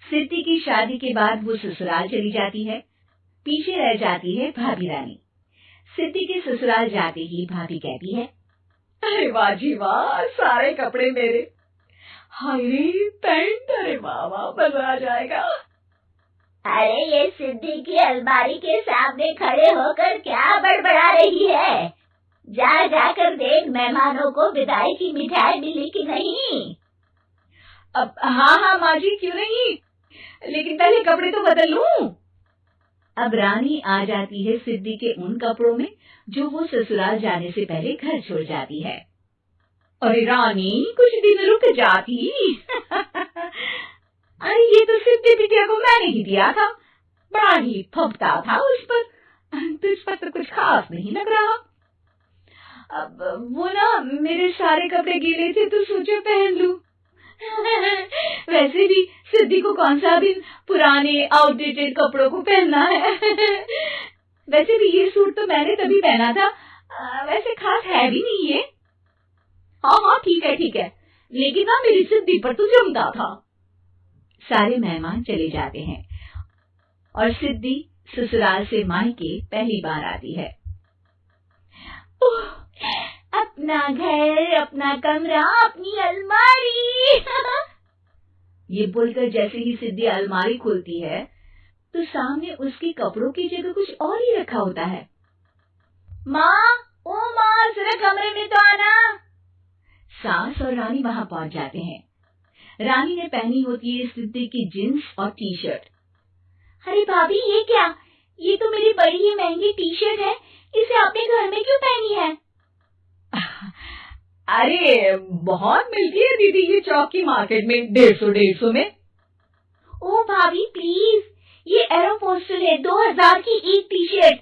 सिद्धि की शादी के बाद वो ससुराल चली जाती है। पीछे रह जाती है भाभी रानी। सिद्धि के ससुराल जाते ही भाभी कहती है, अरे वाह जी वाह, सारे कपड़े मेरे। हाय रे पैंट, अरे वाह वाह, मजा आ जाएगा। अरे ये सिद्धि की अलमारी के सामने खड़े होकर क्या बड़बड़ा रही है? जा जाकर देख मेहमानों को विदाई की मिठाई मिली कि नहीं। अब हाँ माँ जी, क्यों नहीं, लेकिन पहले कपड़े तो बदल लूं। अब रानी आ जाती है सिद्धि के उन कपड़ों में जो वो ससुराल जाने से पहले घर छोड़ जाती है। अरे रानी, कुछ दिन रुक जाती। अरे ये तो सिद्धि बिटिया को मैंने ही दिया था, बड़ा ही फबता था उस पर, तुझ पर तो कुछ खास नहीं लग रहा। अब वो ना, मेरे सारे कपड़े गीले थे तो सोचा पहन लूं। वैसे भी सिद्धि को कौन सा भी पुराने आउटडेटेड कपड़ों को पहनना है। वैसे भी ये सूट तो मैंने तभी पहना था, वैसे खास है भी नहीं ये। हाँ ठीक है, लेकिन ना मेरी सिद्धि पर तो जमता था। सारे मेहमान चले जाते हैं और सिद्धि ससुराल से मायके पहली बार आती है। अपना घर, अपना कमरा, अपनी अलमारी। ये बोलकर जैसे ही सिद्धि अलमारी खोलती है तो सामने उसके कपड़ों की जगह कुछ और ही रखा होता है। माँ, ओ माँ, जरा कमरे में तो आना। सास और रानी वहां पहुंच जाते हैं। रानी ने पहनी होती है सिद्धि की जींस और टी शर्ट। अरे भाभी, ये क्या? ये तो मेरी बड़ी ही महंगी टी शर्ट है, इसे आपने घर में क्यों पहनी है? अरे बहुत मिलती है दीदी ये चौक की मार्केट में, 150 में। ओ भाभी प्लीज, ये एरोपोस्टल है, 2000 की एक टी शर्ट।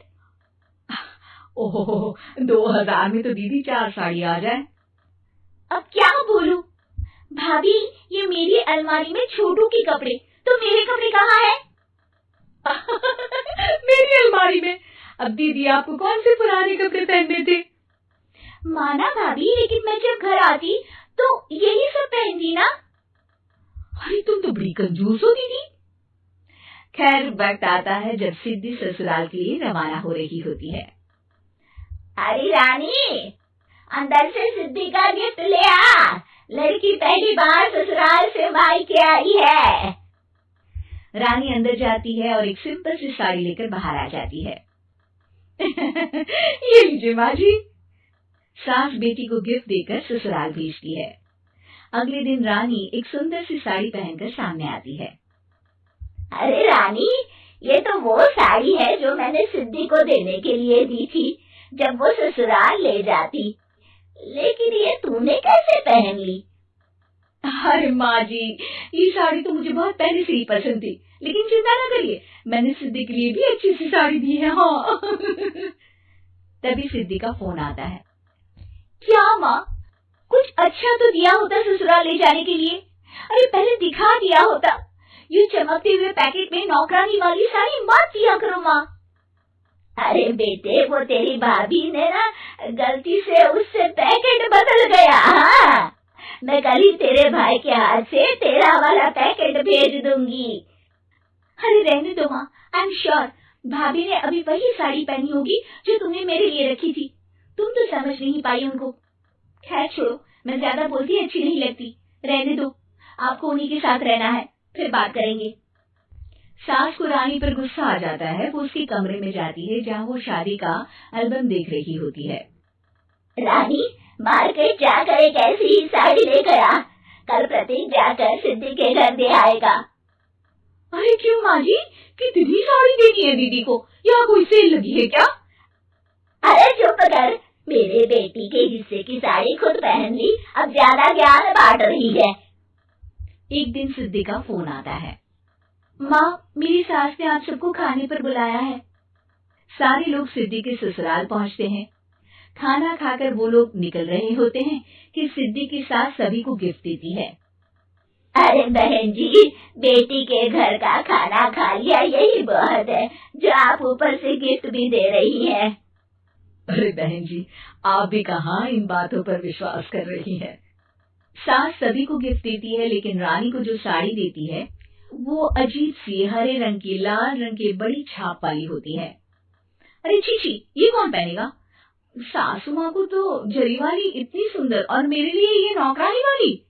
ओह, 2000 में तो दीदी 4 साड़ी आ जाए। अब क्या बोलूं? भाभी, ये मेरी अलमारी में छोटू के कपड़े, तो मेरे कपड़े कहाँ हैं? मेरी अलमारी में। अब दीदी आपको कौन से पुराने कपड़े पहनने थे? माना भाभी, लेकिन मैं जब घर आती तो यही सब पहनती ना। अरे तुम तो बड़ी कंजूस हो दीदी। खैर वक्त आता है जब सिद्धि ससुराल के लिए रवाना हो रही होती है। अरे रानी, अंदर से सिद्धि का गिफ्ट ले आ, लड़की पहली बार ससुराल से मायके आई है। रानी अंदर जाती है और एक सिंपल सी साड़ी लेकर बाहर आ जाती है। ये लीजिए माँ जी। सास बेटी को गिफ्ट देकर ससुराल भेजती है। अगले दिन रानी एक सुंदर सी साड़ी पहनकर सामने आती है। अरे रानी, ये तो वो साड़ी है जो मैंने सिद्धि को देने के लिए दी थी जब वो ससुराल ले जाती, लेकिन ये तूने कैसे पहन ली? अरे माँ जी, ये साड़ी तो मुझे बहुत पहले से ही पसंद थी, लेकिन चिंता न करिए, मैंने सिद्धि के लिए भी अच्छी सी साड़ी दी है। हाँ। तभी सिद्धि का फोन आता है। क्या माँ, कुछ अच्छा तो दिया होता ससुराल ले जाने के लिए। अरे पहले दिखा दिया होता। ये चमकते हुए पैकेट में नौकरानी वाली साड़ी मत दिया करो माँ। अरे बेटे, वो तेरी भाभी ने ना गलती से उससे पैकेट बदल गया। हाँ, मैं कल ही तेरे भाई के हाथ से तेरा वाला पैकेट भेज दूंगी। अरे रहने दो माँ, आई एम श्योर भाभी ने अभी वही साड़ी पहनी होगी जो तुमने मेरे लिए रखी थी। तुम तो समझ नहीं पाई उनको। खैर छोड़ो, मैं ज्यादा बोलती अच्छी नहीं लगती, रहने दो, आपको उन्हीं के साथ रहना है, फिर बात करेंगे। सास को रानी पर गुस्सा आ जाता है। वो उसके कमरे में जाती है जहाँ वो शादी का एल्बम देख रही होती है। रानी, मार्केट जाकर एक ऐसी ही साड़ी लेकर आ, कल प्रतीक जाकर सिद्धि के घर दे आएगा। अरे क्यों माँ जी, कितनी साड़ी देनी है दीदी को? यहाँ कोई सेल लगी है क्या? अरे चुप कर, मेरे बेटी के हिस्से की साड़ी खुद पहन ली, अब ज्यादा ज्ञान बांट रही है। एक दिन सिद्धि का फोन आता है। माँ, मेरी सास ने आप सबको खाने पर बुलाया है। सारे लोग सिद्धि के ससुराल पहुँचते हैं। खाना खाकर वो लोग निकल रहे होते हैं कि सिद्धि की सास सभी को गिफ्ट देती है। अरे बहन जी, बेटी के घर का खाना खा लिया, यही बहुत है जो आप ऊपर से गिफ्ट भी दे रही है। अरे बहन जी, आप भी कहाँ इन बातों पर विश्वास कर रही हैं। सास सभी को गिफ्ट देती है, लेकिन रानी को जो साड़ी देती है वो अजीब सी हरे रंग की लाल रंग की बड़ी छाप वाली होती है। अरे चीची, ये कौन पहनेगा? सासू माँ को तो जरी वाली इतनी सुंदर और मेरे लिए ये नौकरानी वाली।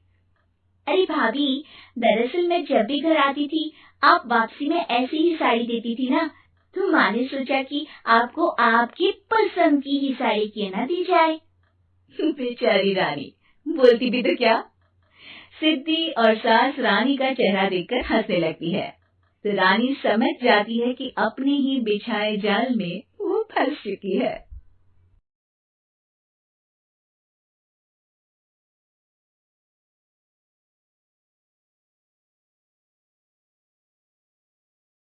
अरे भाभी, दरअसल मैं जब भी घर आती थी आप वापसी में ऐसी ही साड़ी देती थी ना, तो माँ ने सोचा कि आपको आपकी पसंद की ही साड़ी क्यों ना दी जाए। बेचारी रानी, बोलती भी तो क्या। सिद्धि और सास रानी का चेहरा देखकर हंसने लगती है, तो रानी समझ जाती है कि अपने ही बिछाए जाल में वो फंस चुकी है।